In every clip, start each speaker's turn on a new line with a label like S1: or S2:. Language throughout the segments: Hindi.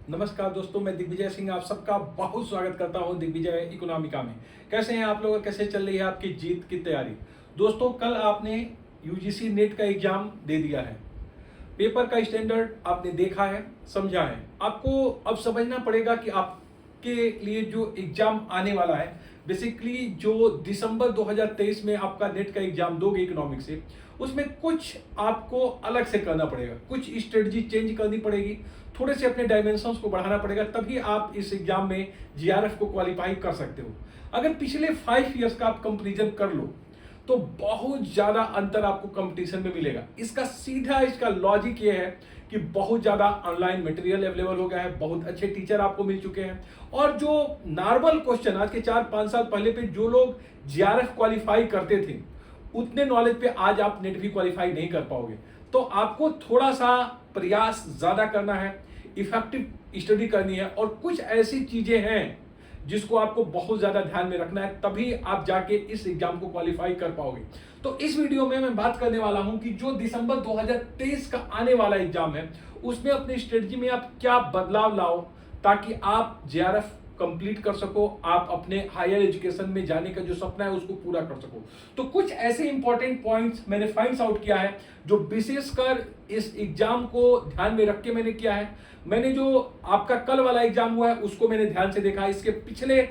S1: नमस्कार दोस्तों, मैं दिग्विजय सिंह आप सबका बहुत स्वागत करता हूं दिग्विजय इकोनॉमिका में। कैसे हैं आप लोग? कैसे चल रही है आपकी जीत की तैयारी? दोस्तों, कल आपने यूजीसी नेट का एग्जाम दे दिया है। पेपर का स्टैंडर्ड आपने देखा है, समझा है। आपको अब समझना पड़ेगा कि आपके लिए जो एग्जाम आने वाला है, बेसिकली जो दिसंबर 2023 में आपका नेट का एग्जाम दोगे इकोनॉमिक्स से, उसमें कुछ आपको अलग से करना पड़ेगा, कुछ स्ट्रेटजी चेंज करनी पड़ेगी, थोड़े से अपने डायमेंशंस को बढ़ाना पड़ेगा, तभी आप इस एग्जाम में जीआरएफ को क्वालिफाई कर सकते हो। अगर पिछले 5 ईयर्स का आप कंपेरिजन कर लो तो बहुत ज्यादा अंतर आपको कंपटीशन में मिलेगा। इसका लॉजिक ये है कि बहुत ज्यादा ऑनलाइन मटेरियल अवेलेबल हो गया है, बहुत अच्छे टीचर आपको मिल चुके हैं, और जो नॉर्मल क्वेश्चन आज के 4-5 साल पहले पे जो लोग जीआरएफ क्वालिफाई करते थे, उतने नॉलेज पे आज आप नेट भी क्वालिफाई नहीं कर पाओगे। तो आपको थोड़ा सा प्रयास ज्यादा करना है, इफेक्टिव स्टडी करनी है, और कुछ ऐसी चीजें हैं जिसको आपको बहुत ज्यादा ध्यान में रखना है, तभी आप जाके इस एग्जाम को क्वालिफाई कर पाओगे। तो इस वीडियो में मैं बात करने वाला हूं कि जो दिसंबर 2023 का आने वाला एग्जाम है, उसमें अपनी स्ट्रेटजी में आप क्या बदलाव लाओ ताकि आप जेआरएफ कंप्लीट कर सको, आप अपने हायर एजुकेशन में जाने का जो सपना है उसको पूरा कर सको। तो कुछ ऐसे इंपॉर्टेंट पॉइंट्स मैंने फाइंड आउट किया है जो विशेषकर इस एग्जाम को ध्यान में रख के मैंने किया है। मैंने जो आपका कल वाला एग्जाम हुआ है उसको मैंने ध्यान से देखा, इसके पिछले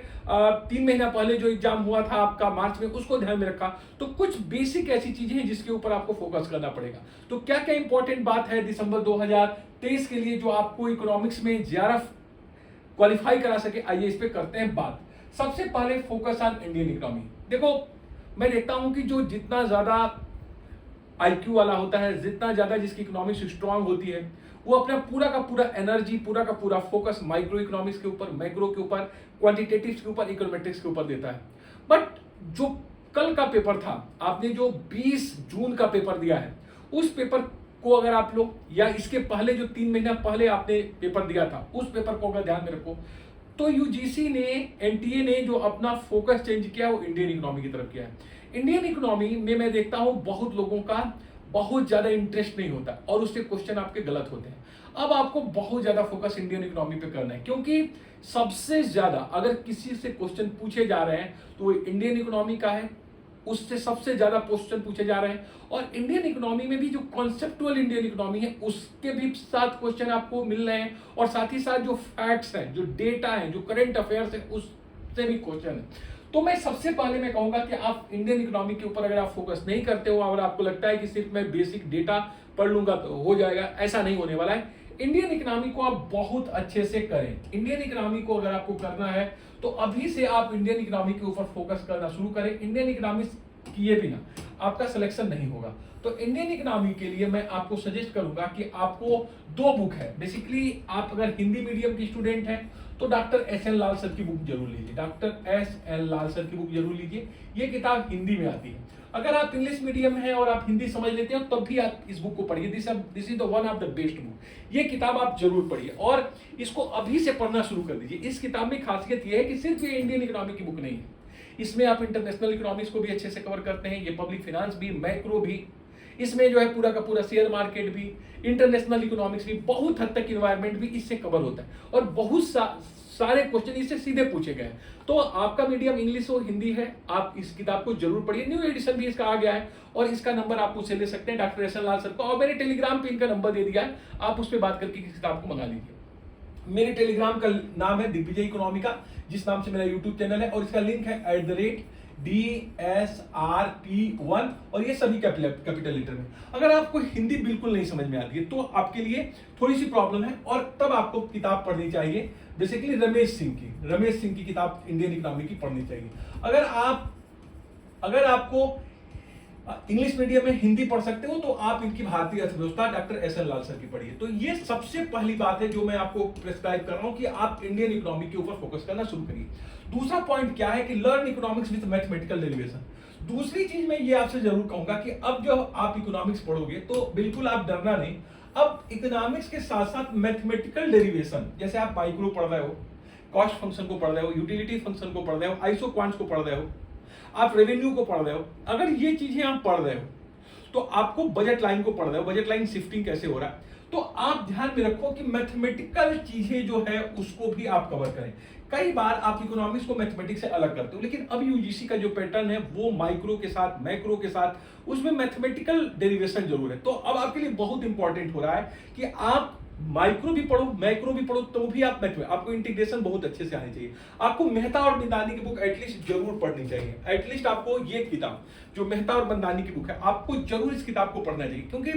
S1: 3 महीना पहले जो एग्जाम हुआ था आपका मार्च में, उसको ध्यान में रखा। तो कुछ बेसिक ऐसी चीजें हैं जिसके ऊपर आपको फोकस करना पड़ेगा। तो क्या क्या इंपॉर्टेंट बात है दिसंबर 2023 के लिए जो आपको इकोनॉमिक्स में जेआरएफ क्वालिफाई करा सके, आइए इस पे करते हैं बात। सबसे पहले फोकस ऑन इंडियन इकोनॉमी। देखो, मैं देखता हूं कि जो जितना ज्यादा आईक्यू वाला होता है, जितना ज्यादा जिसकी इकोनॉमिक्स स्ट्रांग होती है, वो अपना पूरा का पूरा एनर्जी, पूरा का पूरा फोकस माइक्रो इकोनॉमिक्स के ऊपर, मैक्रो के ऊपर, क्वांटिटेटिव्स के ऊपर, इकोनॉमेट्रिक्स के ऊपर देता है। बट जो कल का पेपर था, आपने जो 20 जून का पेपर दिया है, उस पेपर को अगर आप लोग, या इसके पहले जो 3 महीना पहले आपने पेपर दिया था, उस पेपर को अगर ध्यान में रखो, तो यूजीसी ने, एनटीए ने जो अपना फोकस चेंज किया वो इंडियन इकोनॉमी की तरफ किया है। इंडियन इकोनॉमी में मैं देखता हूं बहुत लोगों का बहुत ज्यादा इंटरेस्ट नहीं होता और उससे क्वेश्चन आपके गलत होते हैं। अब आपको बहुत ज्यादा फोकस इंडियन इकोनॉमी पे करना है, क्योंकि सबसे ज्यादा अगर किसी से क्वेश्चन पूछे जा रहे हैं तो वो इंडियन इकोनॉमी का है, उससे सबसे ज्यादा क्वेश्चन पूछे जा रहे हैं। और इंडियन इकोनॉमी में भी जो कॉन्सेप्टुअल इंडियन इकोनॉमी है उसके भी साथ क्वेश्चन आपको मिल रहे हैं, और साथ ही साथ जो फैक्ट्स हैं, जो डेटा है, जो करंट अफेयर्स है, उससे भी क्वेश्चन है। तो मैं सबसे पहले मैं कहूंगा कि आप इंडियन इकोनॉमी के ऊपर अगर आप फोकस नहीं करते हो और आपको लगता है कि सिर्फ मैं बेसिक डेटा पढ़ लूंगा तो हो जाएगा, ऐसा नहीं होने वाला है। इंडियन इकोनॉमी को आप बहुत अच्छे से करें। इंडियन इकोनॉमी को अगर आपको करना है तो अभी से आप इंडियन इकोनॉमी के ऊपर फोकस करना शुरू करें। इंडियन इकोनॉमी किए बिना आपका सिलेक्शन नहीं होगा। तो इंडियन इकोनॉमी के लिए मैं आपको सजेस्ट करूंगा कि आपको 2 बुक है। बेसिकली आप अगर हिंदी मीडियम की स्टूडेंट हैं तो डॉक्टर एस एन लाल सर की बुक जरूर लीजिए, डॉक्टर एस एन लाल सर की बुक जरूर लीजिए। ये किताब हिंदी में आती है। अगर आप इंग्लिश मीडियम हैं और आप हिंदी समझ लेते हो तब भी आप इस बुक को पढ़िए। This is the one of the best book. ये किताब आप जरूर पढ़िए और इसको अभी से पढ़ना शुरू कर दीजिए। इस किताब में खासियत यह है कि सिर्फ ये इंडियन इकोनॉमी की बुक नहीं है, इसमें आप इंटरनेशनल इकोनॉमिक्स को भी अच्छे से कवर करते हैं, ये पब्लिक फाइनेंस भी, मैक्रो भी, इसमें जो है पूरा का पूरा शेयर मार्केट भी, इंटरनेशनल इकोनॉमिक्स भी, बहुत हद तक इन्वायरमेंट भी इससे कवर होता है, और बहुत सारे क्वेश्चन इससे सीधे पूछे गए हैं। तो आपका मीडियम इंग्लिश और हिंदी है, आप इस किताब को जरूर पढ़िए। न्यू एडिशन भी इसका आ गया है और इसका नंबर आप मुझसे ले सकते हैं, डॉक्टर एस एन लाल सर को, और मैंने टेलीग्राम पे इनका नंबर दे दिया है, आप उस पर बात करके इस किताब को मंगा लीजिए। मेरे टेलीग्राम का नाम है दिग्विजय इकोनॉमिका, जिस नाम से मेरा यूट्यूब चैनल है, और इसका लिंक है @DSRP1, और ये सभी कैपिटल लेटर में। अगर आपको हिंदी बिल्कुल नहीं समझ में आती है तो आपके लिए थोड़ी सी प्रॉब्लम है, और तब आपको किताब पढ़नी चाहिए बेसिकली रमेश सिंह की किताब इंडियन इकोनॉमी की पढ़नी चाहिए। अगर आपको इंग्लिश मीडियम में हिंदी पढ़ सकते हो तो आप इनकी भारतीय अर्थव्यवस्था डॉक्टर एस एन लाल सर की पढ़िए। तो ये सबसे पहली बात है जो मैं आपको प्रिस्क्राइब कर रहा हूं कि आप इंडियन इकोनॉमी के ऊपर फोकस करना शुरू करिए। दूसरा पॉइंट क्या है कि learn economics with mathematical derivation. दूसरी चीज मैं ये आपसे जरूर कहूंगा कि अब जो आप इकोनॉमिक्स पढ़ोगे तो बिल्कुल आप डरना नहीं। अब इकोनॉमिक्स के साथ साथ मैथमेटिकल डेरिवेशन, जैसे आप माइक्रो पढ़ रहे हो, कॉस्ट फंक्शन को पढ़ रहे हो, यूटिलिटी फंक्शन को पढ़ रहे हो, आइसो क्वांट्स को पढ़ रहे हो, आप रेवेन्यू को पढ़ रहे हो, अगर ये चीजें आप पढ़ रहे हो तो आपको बजट लाइन को पढ़ रहे हो, बजट लाइन शिफ्टिंग कैसे हो रहा है, तो आप ध्यान में रखो कि मैथमेटिकल चीजें जो है उसको भी आप कवर करें। कई बार आप इकोनॉमिक्स को मैथमेटिक्स से अलग करते हो, लेकिन अब यूजीसी का जो पैटर्न है वो माइक्रो के साथ मैक्रो के साथ उसमें मैथमेटिकल डेरिवेशन जरूर है। तो अब आपके लिए बहुत इंपॉर्टेंट हो रहा है कि आप माइक्रो भी पढ़ो मैक्रो भी पढ़ो, तो भी आप आपको इंटीग्रेशन बहुत अच्छे से आनी चाहिए। आपको मेहता और बिंदानी की बुक एटलीस्ट जरूर पढ़नी चाहिए। एटलीस्ट आपको ये किताब जो मेहता और बिंदानी की बुक है आपको जरूर इस किताब को पढ़ना चाहिए, क्योंकि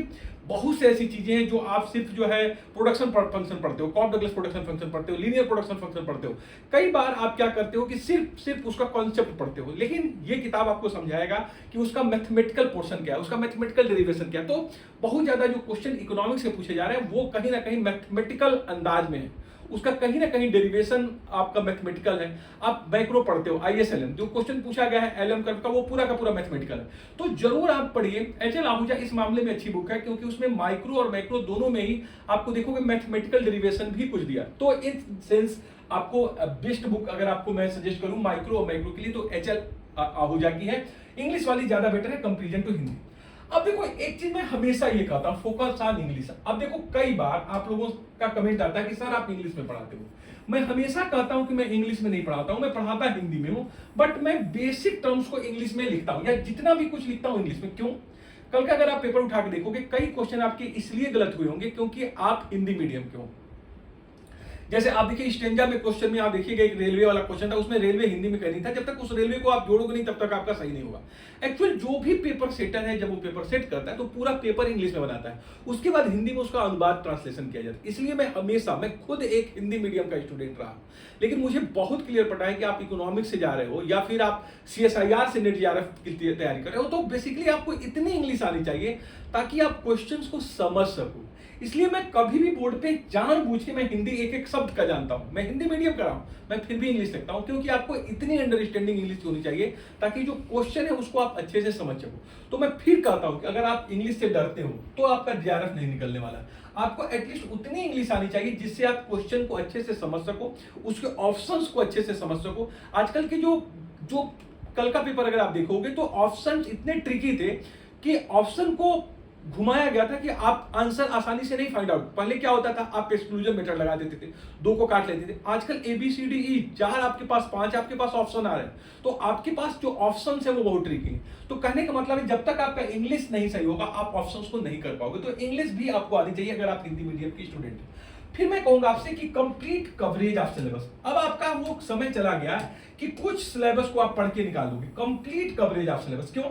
S1: बहुत से ऐसी चीजें हैं जो आप सिर्फ जो है प्रोडक्शन फंक्शन पढ़ते हो, कॉफ डगलस प्रोडक्शन फंक्शन पढ़ते हो, लीनियर प्रोडक्शन फंक्शन पढ़ते हो। कई बार आप क्या करते हो कि सिर्फ उसका कॉन्सेप्ट पढ़ते हो, लेकिन ये किताब आपको समझाएगा कि उसका मैथमेटिकल पोर्शन क्या है, उसका मैथमेटिकल डेरिवेशन क्या है। तो बहुत ज्यादा जो क्वेश्चन इकोनॉमिक्स से पूछे जा रहे हैं वो कहीं ना कहीं मैथमेटिकल अंदाज में है, उसका कहीं ना कहीं डेरिवेशन आपका मैथमेटिकल है। आप मैक्रो पढ़ते हो, आईएसएलएम जो क्वेश्चन पूछा गया है एलएम कर्व का वो पूरा का पूरा मैथमेटिकल है, तो जरूर आप पढ़िए। एचएल आहूजा इस मामले में अच्छी बुक है, क्योंकि उसमें माइक्रो और मैक्रो दोनों में ही आपको देखोगे मैथमेटिकल डेरिवेशन भी कुछ दिया। तो इन सेंस आपको बेस्ट बुक अगर आपको मैं सजेस्ट करूं माइक्रो और मैक्रो के लिए तो एचएल आहूजा की है। इंग्लिश वाली ज्यादा बेटर है कंपेरिजन टू हिंदी। अब देखो एक चीज मैं हमेशा ये कहता हूं, फोकस ऑन इंग्लिश। अब देखो कई बार आप लोगों का कमेंट आता है कि सर आप इंग्लिश में पढ़ाते हो। मैं हमेशा कहता हूं कि मैं इंग्लिश में नहीं पढ़ाता हूं, मैं पढ़ाता हिंदी में हूं, बट मैं बेसिक टर्म्स को इंग्लिश में लिखता हूं, या जितना भी कुछ लिखता हूं इंग्लिश में। क्यों? कल का अगर आप पेपर उठा के देखोगे कई क्वेश्चन आपके इसलिए गलत हुए होंगे क्योंकि आप हिंदी मीडियम के हो। जैसे आप देखिए स्टेंजा में क्वेश्चन में आप देखिएगा एक रेलवे वाला क्वेश्चन था, उसमें रेलवे हिंदी में करनी था। जब तक उस रेलवे को आप जोड़ोगे नहीं तब तक आपका सही नहीं होगा। एक्चुअल जो भी पेपर सेटर है जब वो पेपर सेट करता है तो पूरा पेपर इंग्लिश में बनाता है, उसके बाद हिंदी में उसका अनुवाद ट्रांसलेशन किया जाता है। इसलिए मैं खुद एक हिंदी मीडियम का स्टूडेंट रहा, लेकिन मुझे बहुत क्लियर पता है कि आप इकोनॉमिक्स से जा रहे हो या फिर आप CSIR से नेट JRF की तैयारी कर रहे हो, तो बेसिकली आपको इतनी इंग्लिश आनी चाहिए ताकि आप क्वेश्चंस को समझ सको। इसलिए मैं कभी भी बोर्ड पे जानबूझ के मैं हिंदी एक एक शब्द का जानता हूं। मैं हिंदी मीडियम का रहा हूं, मैं फिर भी इंग्लिश लिखता हूं, क्योंकि आपको इतनी अंडरस्टैंडिंग इंग्लिश होनी चाहिए ताकि जो क्वेश्चन है उसको आप अच्छे से समझ सको। तो मैं फिर कहता हूं कि अगर आप इंग्लिश से डरते हो तो आपका JRF नहीं निकलने वाला। आपको एटलीस्ट उतनी इंग्लिश आनी चाहिए जिससे आप क्वेश्चन को अच्छे से समझ सको, उसके ऑप्शंस को अच्छे से समझ सको। आजकल के जो कल का पेपर अगर आप देखोगे तो ऑप्शंस इतने ट्रिकी थे कि ऑप्शन को घुमाया गया था कि आप आंसर आसानी से नहीं फाइंड आउट। पहले क्या होता था, आप एक्सक्लूजन मेथड लगा देते थे, 2 को काट लेते थे। आजकल ABCDE 4 आपके पास 5 आपके पास ऑप्शन आ रहे हैं, तो आपके पास जो ऑप्शन है वो बहुत ट्रिकी है। तो कहने का मतलब है जब तक आपका इंग्लिश नहीं सही होगा आप ऑप्शंस को नहीं कर पाओगे। तो इंग्लिश भी आपको आनी चाहिए अगर आप हिंदी मीडियम की स्टूडेंट हैं। फिर मैं कहूंगा आपसे कि कंप्लीट कवरेज ऑफ सिलेबस। अब आपका वो समय चला गया कि कुछ सिलेबस को आप पढ़ के निकाल दोगे। कंप्लीट कवरेज ऑफ सिलेबस क्यों?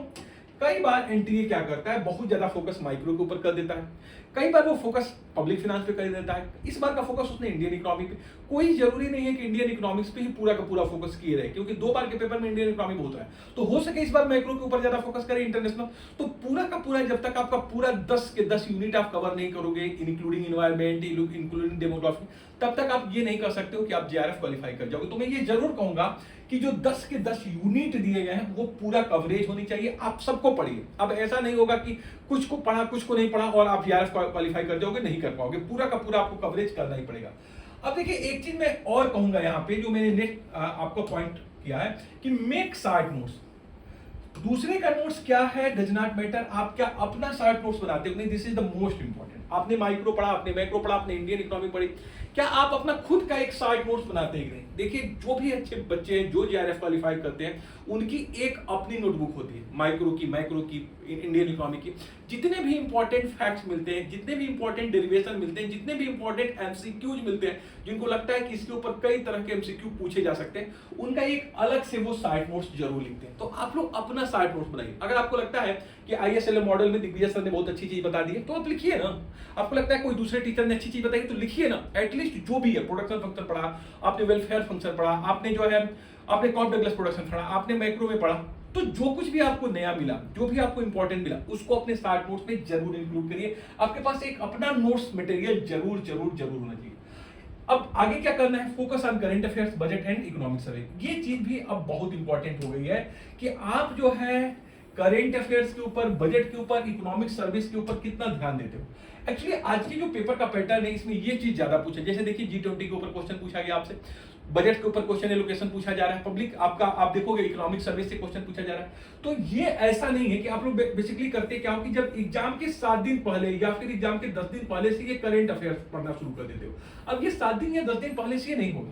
S1: कई बार एनटीए क्या करता है, बहुत ज्यादा फोकस माइक्रो के ऊपर कर देता है, कई बार वो फोकस पब्लिक फाइनेंस पे कर देता है। इस बार का फोकस उसने इंडियन इकोनॉमी पे। कोई जरूरी नहीं है कि इंडियन इकोनॉमिक्स पे ही पूरा का पूरा फोकस किए रहे, क्योंकि 2 बार के पेपर में इंडियन इकोनॉमी बहुत है। तो हो सके इस बार मैक्रो के ऊपर ज्यादा फोकस करें, इंटरनेशनल। तो पूरा का पूरा जब तक आपका पूरा 10 के 10 यूनिट आप कवर नहीं करोगे, इंक्लूडिंग इन्वायरमेंट, इंक्लूडिंग डेमोग्राफी, तब तक आप ये नहीं कर सकते हो कि आप JRF क्वालिफाई कर जाओगे। तो मैं ये जरूर कहूंगा कि जो 10 के 10 यूनिट दिए गए हैं वो पूरा कवरेज होनी चाहिए। आप सबको पढ़िए। अब ऐसा नहीं होगा कि कुछ को पढ़ा कुछ को नहीं पढ़ा और आप JRF क्वालिफाई कर जाओगे, नहीं कर पाओगे। पूरा का पूरा आपको कवरेज करना ही पड़ेगा। अब देखिए एक चीज मैं और कहूंगा यहाँ पे, जो मैंने नेक्स्ट आपको पॉइंट किया है कि मेक शार्ट नोट्स। दूसरे का नोट्स क्या है डज नॉट मैटर, आप क्या अपना शार्ट नोट्स बनाते हो नहीं, this is the most important. आपने माइक्रो पढ़ा, आपने मैक्रो पढ़ा, आपने इंडियन इकोनॉमी पढ़ी, क्या आप अपना खुद का एक शार्ट नोट्स बनाते हैं कि नहीं? देखिए जो भी अच्छे बच्चे हैं जो JRF क्वालिफाई करते हैं उनकी एक अपनी नोटबुक होती है, माइक्रो की, मैक्रो की, इंडियन इकोनॉमी की। जितने भी इंपॉर्टेंट फैक्ट्स मिलते हैं, जितने भी इंपॉर्टेंट डेरिवेशन मिलते हैं, जितने भी इंपॉर्टेंट MCQs मिलते हैं जिनको लगता है कि इसके ऊपर कई तरह के MCQ पूछे जा सकते हैं, उनका एक अलग से वो शार्ट नोट्स जरूर लिखते हैं। तो आप लोग अपना शार्ट नोट्स बनाइए। अगर आपको लगता है कि ISLM मॉडल में दिग्विजय सर ने बहुत अच्छी चीज बता दी है तो आप लिखिए ना। आपको लगता है कोई दूसरे टीचर ने अच्छी चीज बताई तो लिखिए ना। एटलीस्ट जो भी है, प्रोडक्शन फंक्शन पढ़ा आपने, वेलफेयर फंक्शन पढ़ा आपने, जो है आपने कॉफ डगलस प्रोडक्शन पढ़ा आपने, मैक्रो में पढ़ा, तो जो कुछ भी आपको नया मिला, जो भी आपको इंपॉर्टेंट मिला, उसको अपने शार्ट नोट्स में जरूर इंक्लूड करिए। आपके पास एक अपना नोट्स मटेरियल जरूर जरूर जरूर होना चाहिए। अब आगे क्या करना है, focus on current affairs, budget and economic survey. ये चीज भी अब बहुत इंपॉर्टेंट हो गई है कि आप जो है करंट अफेयर्स के ऊपर, बजट के ऊपर, इकोनॉमिक सर्विस के ऊपर कितना ध्यान देते हो। एक्चुअली आज की जो पेपर का पैटर्न है इसमें ये चीज ज्यादा पूछा, जैसे देखिए G20 के ऊपर क्वेश्चन पूछा गया आपसे, बजट के ऊपर क्वेश्चन एलोकेशन पूछा जा रहा है, पब्लिक आपका आप देखोगे इकोनॉमिक सर्विस से क्वेश्चन पूछा जा रहा है। तो ये ऐसा नहीं है कि आप लोग बेसिकली करते क्या हो कि जब एग्जाम के 7 दिन पहले या फिर एग्जाम के 10 दिन पहले से ये करंट अफेयर्स पढ़ना शुरू कर देते हो। अब ये 7 दिन या 10 दिन पहले से ये नहीं होगा।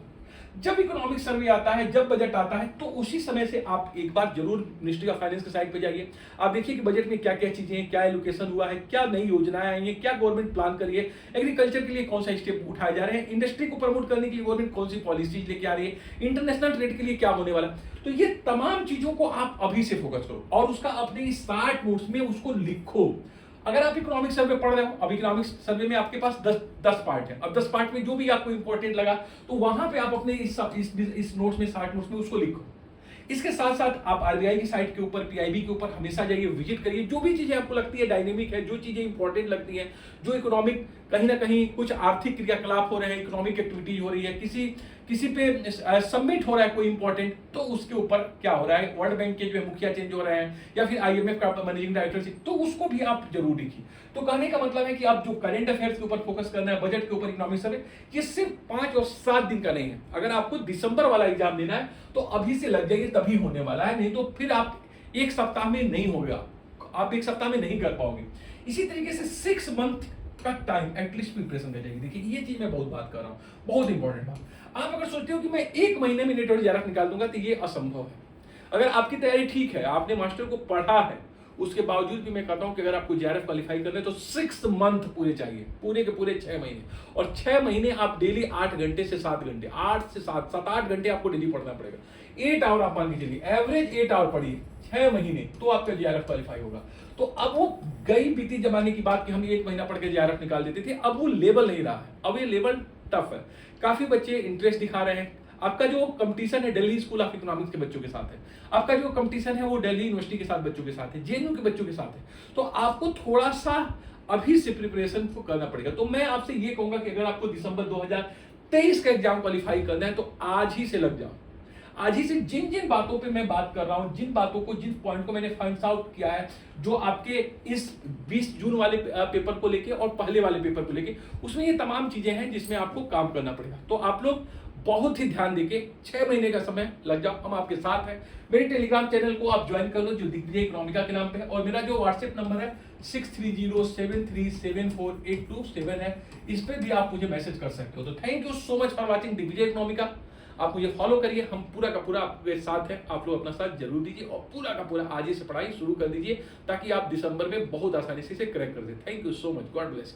S1: जब इकोनॉमिक सर्वे आता है, जब बजट आता है, तो उसी समय से आप एक बार जरूर मिनिस्ट्री ऑफ फाइनेंस के साइट पे जाइए। आप देखिए कि बजट में क्या क्या चीजें हैं, क्या एलोकेशन हुआ है, क्या नई योजनाएं आई हैं, क्या गवर्नमेंट प्लान करी है, एग्रीकल्चर के लिए कौन सा स्टेप उठाए जा रहे हैं, इंडस्ट्री को प्रमोट करने के लिए गवर्नमेंट कौन सी पॉलिसीज लेके आ रही है, इंटरनेशनल ट्रेड के लिए क्या होने वाला। तो ये तमाम चीजों को आप अभी से फोकस करो और उसका अपने 60 नोट्स में उसको लिखो। अगर आप इकोनॉमिक सर्वे पढ़ रहे हो, अब इकोनॉमिक सर्वे में आपके पास 10 पार्ट है, अब 10 पार्ट में जो भी आपको इंपॉर्टेंट लगा तो वहां पे आप अपने इस नोट्स में 60 नोट्स में उसको लिखो। इसके साथ साथ आप आरबीआई की साइट के ऊपर, पीआईबी के ऊपर हमेशा जाइए, विजिट करिए। जो भी चीजें आपको लगती है डायनेमिक है, जो चीजें इंपॉर्टेंट लगती हैं, जो इकोनॉमिक कहीं ना कहीं कुछ आर्थिक क्रियाकलाप हो रहे हैं, इकोनॉमिक एक्टिविटीज हो रही है, किसी पे सबमिट हो रहा है कोई इंपॉर्टेंट, तो उसके ऊपर क्या हो रहा है, वर्ल्ड बैंक के जो है मुखिया चेंज हो रहे हैं या फिर आईएमएफ का मैनेजिंग डायरेक्टर, तो उसको भी आप जरूर लिखिए। तो कहने का मतलब है कि आप जो करंट अफेयर्स के ऊपर फोकस करना है, बजट के ऊपर, इकोनॉमिक सर्वे, ये सिर्फ 5 और 7 दिन का नहीं है। अगर आपको दिसंबर वाला एग्जाम देना है तो अभी से लग जाइए, तभी होने वाला है, नहीं तो फिर आप एक सप्ताह में नहीं होगा, आप एक सप्ताह में नहीं कर पाओगे। इसी तरीके से 6 मंथ का टाइम एटलीस्ट प्रिपरेशन दे जाएगी। देखिए ये चीज मैं बहुत बात कर रहा हूँ, बहुत इंपॉर्टेंट बात। आप अगर सोचते हो कि मैं 1 महीने में नेट और जेआरएफ निकाल दूंगा तो ये असंभव है। अगर आपकी तैयारी ठीक है, आपने मास्टर को पढ़ा है, उसके बावजूद भी मैं कहता हूं कि अगर आपको जेआरएफ क्वालिफाई करना है तो 6 मंथ पूरे चाहिए, पूरे के पूरे 6 महीने। और 6 महीने आप डेली 8 घंटे से 7 घंटे, 8 से 7-8 घंटे आपको डेली पढ़ना पड़ेगा। 8 आवर आप मान के चलिए, एवरेज 8 आवर पढ़िए 6 महीने, तो आपका जेआरएफ क्वालिफाई होगा। तो अब वो गई बीती जमाने की बात कि हम 1 महीना पढ़ के जेआरएफ निकाल देते थे, अब वो लेवल नहीं रहा है, अब ये लेवल टफ है। काफी बच्चे इंटरेस्ट दिखा रहे हैं। आपका जो कंपटीशन है दिल्ली स्कूल ऑफ इकोनॉमिक्स के बच्चों के साथ है, आपका जो कंपटीशन है वो दिल्ली यूनिवर्सिटी के साथ बच्चों के साथ है, जेएनयू के बच्चों के साथ है। तो आपको थोड़ा सा अभी से प्रिपरेशन को करना पड़ेगा। तो मैं आपसे ये कहूंगा कि अगर आपको दिसंबर 2023 का एग्जाम क्वालिफाई करना है तो आज ही से लग जाओ। आज ही से जिन जिन बातों पे मैं बात कर रहा हूं, जिन बातों को, जिन पॉइंट को मैंने फाइंड आउट किया है, जो आपके इस 20 जून वाले पेपर को लेके और पहले वाले पेपर को लेके, उसमें ये तमाम चीजें हैं जिसमें आपको काम करना पड़ेगा। तो आप लोग बहुत ही ध्यान देके 6 महीने का समय लग जाओ, हम आपके साथ हैं। मेरे टेलीग्राम चैनल को आप ज्वाइन कर लो जो दिग्विजय इकोनॉमिका के नाम पे है, और मेरा जो व्हाट्सएप नंबर है 6307374827 है, इस पे भी आप मुझे मैसेज कर सकते हो। तो thank you so much for watching Digvijay Economica. आप मुझे फॉलो करिए, हम पूरा का पूरा आपके साथ हैं। आप लोग अपना साथ जरूर दीजिए और पूरा का पूरा आज ही से पढ़ाई शुरू कर दीजिए ताकि आप दिसंबर में बहुत आसानी से इसे क्रैक कर दें। Thank you so much, God bless you.